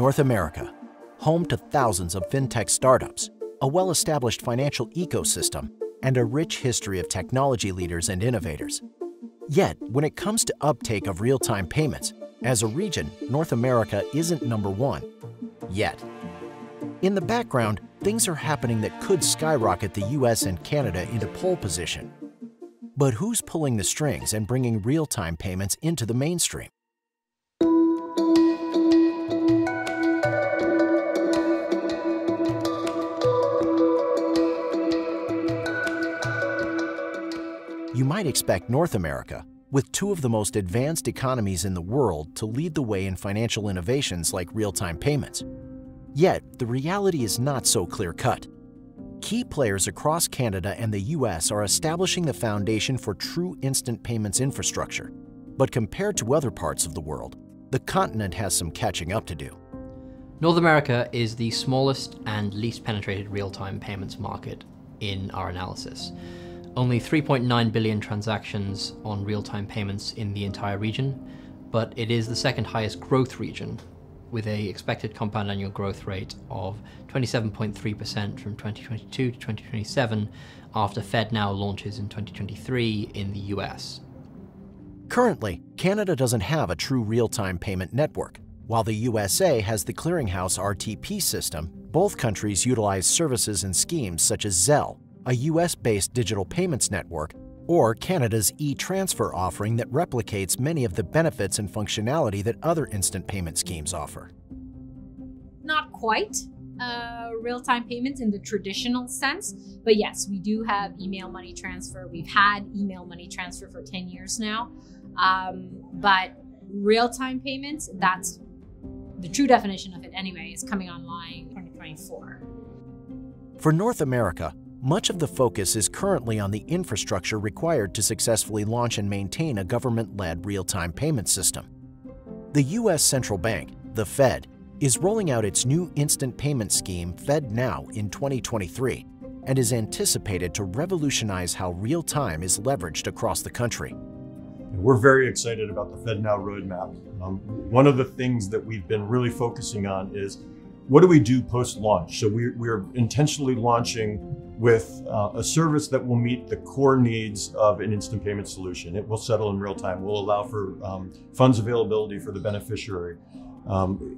North America, home to thousands of fintech startups, a well-established financial ecosystem, and a rich history of technology leaders and innovators. Yet, when it comes to uptake of real-time payments, as a region, North America isn't number one. Yet. In the background, things are happening that could skyrocket the US and Canada into pole position. But who's pulling the strings and bringing real-time payments into the mainstream? You might expect North America, with two of the most advanced economies in the world, to lead the way in financial innovations like real-time payments. Yet, the reality is not so clear-cut. Key players across Canada and the US are establishing the foundation for true instant payments infrastructure. But compared to other parts of the world, the continent has some catching up to do. North America is the smallest and least penetrated real-time payments market in our analysis. Only 3.9 billion transactions on real-time payments in the entire region, but it is the second highest growth region, with an expected compound annual growth rate of 27.3% from 2022 to 2027 after FedNow launches in 2023 in the US. Currently, Canada doesn't have a true real-time payment network. While the USA has the clearinghouse RTP system, both countries utilize services and schemes such as Zelle, a US-based digital payments network, or Canada's e-transfer offering that replicates many of the benefits and functionality that other instant payment schemes offer. Not quite real-time payments in the traditional sense, but yes, we do have email money transfer. We've had email money transfer for 10 years now, but real-time payments, that's the true definition of it anyway, is coming online in 2024. For North America, much of the focus is currently on the infrastructure required to successfully launch and maintain a government-led real-time payment system. The U.S. Central Bank, the Fed, is rolling out its new instant payment scheme, FedNow, in 2023, and is anticipated to revolutionize how real-time is leveraged across the country. We're very excited about the FedNow roadmap. One of the things that we've been really focusing on is what do we do post-launch? So we're intentionally launching with a service that will meet the core needs of an instant payment solution. It will settle in real time. Will allow for funds availability for the beneficiary.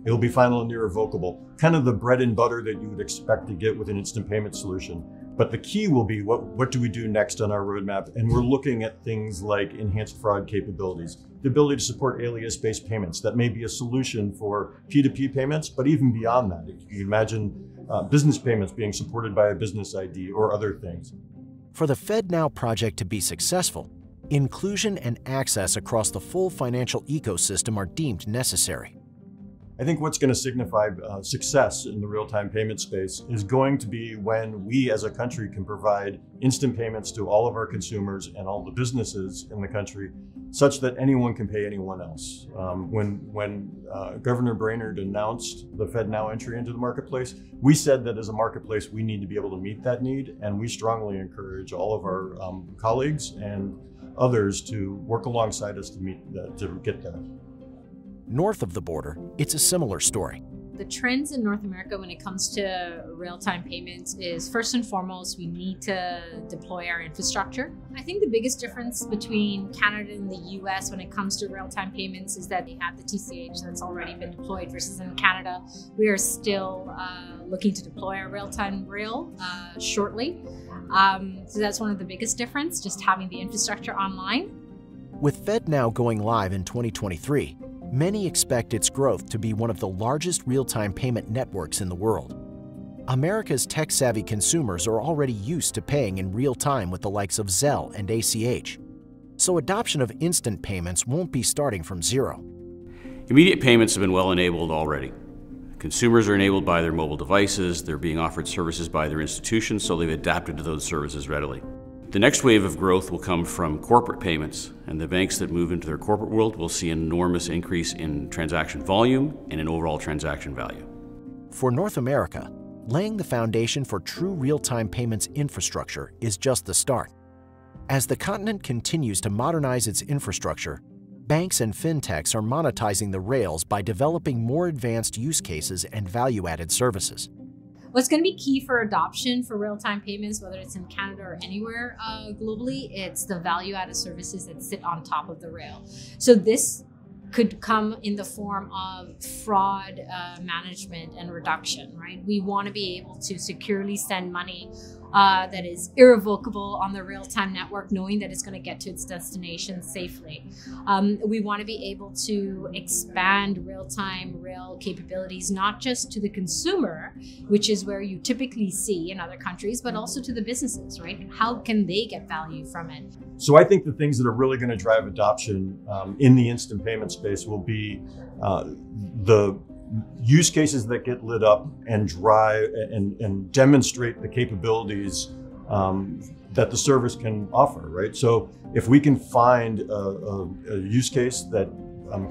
It'll be final and irrevocable, kind of the bread and butter that you would expect to get with an instant payment solution. But the key will be what do we do next on our roadmap? And we're looking at things like enhanced fraud capabilities, the ability to support alias-based payments. That may be a solution for P2P payments, but even beyond that, you can imagine business payments being supported by a business ID or other things. For the FedNow project to be successful, inclusion and access across the full financial ecosystem are deemed necessary. I think what's going to signify success in the real-time payment space is going to be when we as a country can provide instant payments to all of our consumers and all the businesses in the country such that anyone can pay anyone else. When Governor Brainerd announced the FedNow entry into the marketplace, we said that as a marketplace we need to be able to meet that need, and we strongly encourage all of our colleagues and others to work alongside us to get there. North of the border, it's a similar story. The trends in North America when it comes to real-time payments is, first and foremost, we need to deploy our infrastructure. I think the biggest difference between Canada and the US when it comes to real-time payments is that they have the TCH that's already been deployed versus in Canada. We are still looking to deploy our real-time rail shortly. So that's one of the biggest difference, just having the infrastructure online. With FedNow going live in 2023, many expect its growth to be one of the largest real-time payment networks in the world. America's tech-savvy consumers are already used to paying in real time with the likes of Zelle and ACH. So adoption of instant payments won't be starting from zero. Immediate payments have been well enabled already. Consumers are enabled by their mobile devices, they're being offered services by their institutions, so they've adapted to those services readily. The next wave of growth will come from corporate payments, and the banks that move into their corporate world will see an enormous increase in transaction volume and in overall transaction value. For North America, laying the foundation for true real-time payments infrastructure is just the start. As the continent continues to modernize its infrastructure, Banks and fintechs are monetizing the rails by developing more advanced use cases and value-added services. What's going to be key for adoption for real-time payments, whether it's in Canada or anywhere globally, it's the value-added services that sit on top of the rail. So this could come in the form of fraud management and reduction, right? We want to be able to securely send money that is irrevocable on the real-time network, knowing that it's going to get to its destination safely. We want to be able to expand real-time rail capabilities, not just to the consumer, which is where you typically see in other countries, but also to the businesses, right? How can they get value from it? So I think the things that are really going to drive adoption in the instant payment space will be the use cases that get lit up and drive and demonstrate the capabilities that the service can offer, right? So if we can find a use case that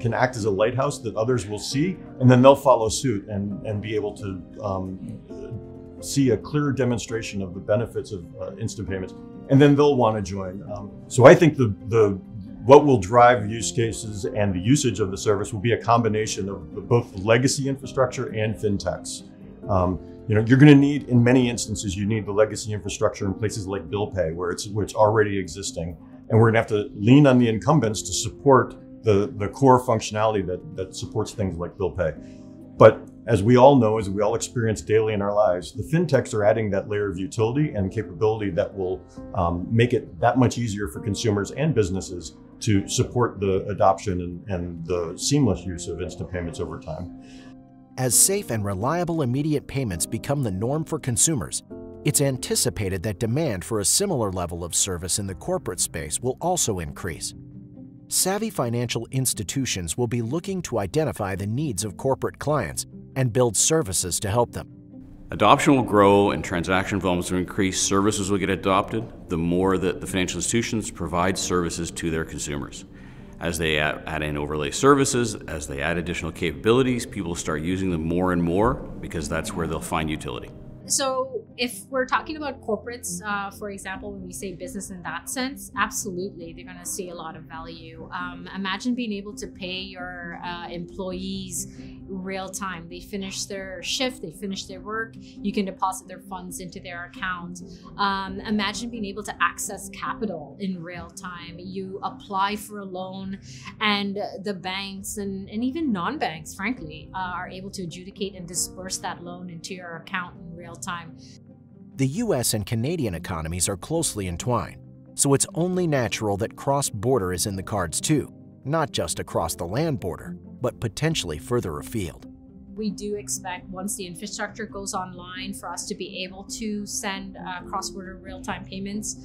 can act as a lighthouse that others will see, and then they'll follow suit and be able to see a clear demonstration of the benefits of instant payments, and then they'll want to join. So I think what will drive use cases and the usage of the service will be a combination of both the legacy infrastructure and fintechs. You're going to need, in many instances, you need the legacy infrastructure in places like bill pay, where it's already existing, and we're going to have to lean on the incumbents to support the core functionality that supports things like bill pay. But as we all know, as we all experience daily in our lives, the fintechs are adding that layer of utility and capability that will make it that much easier for consumers and businesses to support the adoption and the seamless use of instant payments over time. As safe and reliable immediate payments become the norm for consumers, it's anticipated that demand for a similar level of service in the corporate space will also increase. Savvy financial institutions will be looking to identify the needs of corporate clients and build services to help them. Adoption will grow and transaction volumes will increase, services will get adopted, the more that the financial institutions provide services to their consumers. As they add in overlay services, as they add additional capabilities, people will start using them more and more because that's where they'll find utility. So if we're talking about corporates, for example, when we say business in that sense, absolutely, they're going to see a lot of value. Imagine being able to pay your employees real time. They finish their shift, they finish their work, you can deposit their funds into their account. Imagine being able to access capital in real time. You apply for a loan and the banks and even non-banks, frankly, are able to adjudicate and disperse that loan into your account in real time. The US and Canadian economies are closely entwined, so it's only natural that cross-border is in the cards too, not just across the land border, but potentially further afield. We do expect, once the infrastructure goes online, for us to be able to send cross-border real-time payments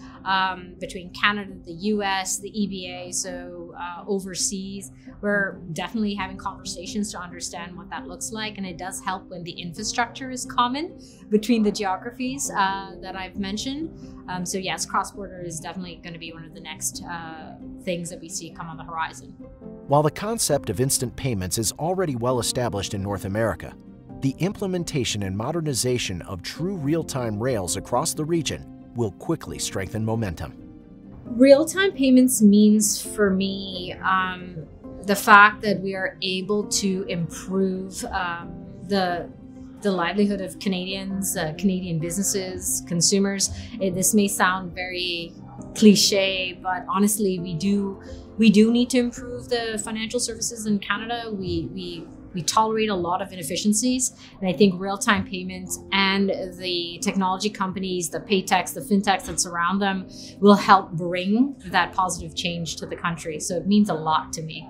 between Canada, the US, the EBA, so overseas. We're definitely having conversations to understand what that looks like, and it does help when the infrastructure is common between the geographies that I've mentioned. So yes, cross-border is definitely going to be one of the next things that we see come on the horizon. While the concept of instant payments is already well established in North America, the implementation and modernization of true real-time rails across the region will quickly strengthen momentum. Real-time payments means, for me, the fact that we are able to improve the livelihood of Canadians, Canadian businesses, consumers. This may sound very cliche, but honestly, we do need to improve the financial services in Canada. We tolerate a lot of inefficiencies, and I think real-time payments and the technology companies, the paytechs, the fintechs that surround them will help bring that positive change to the country. So it means a lot to me.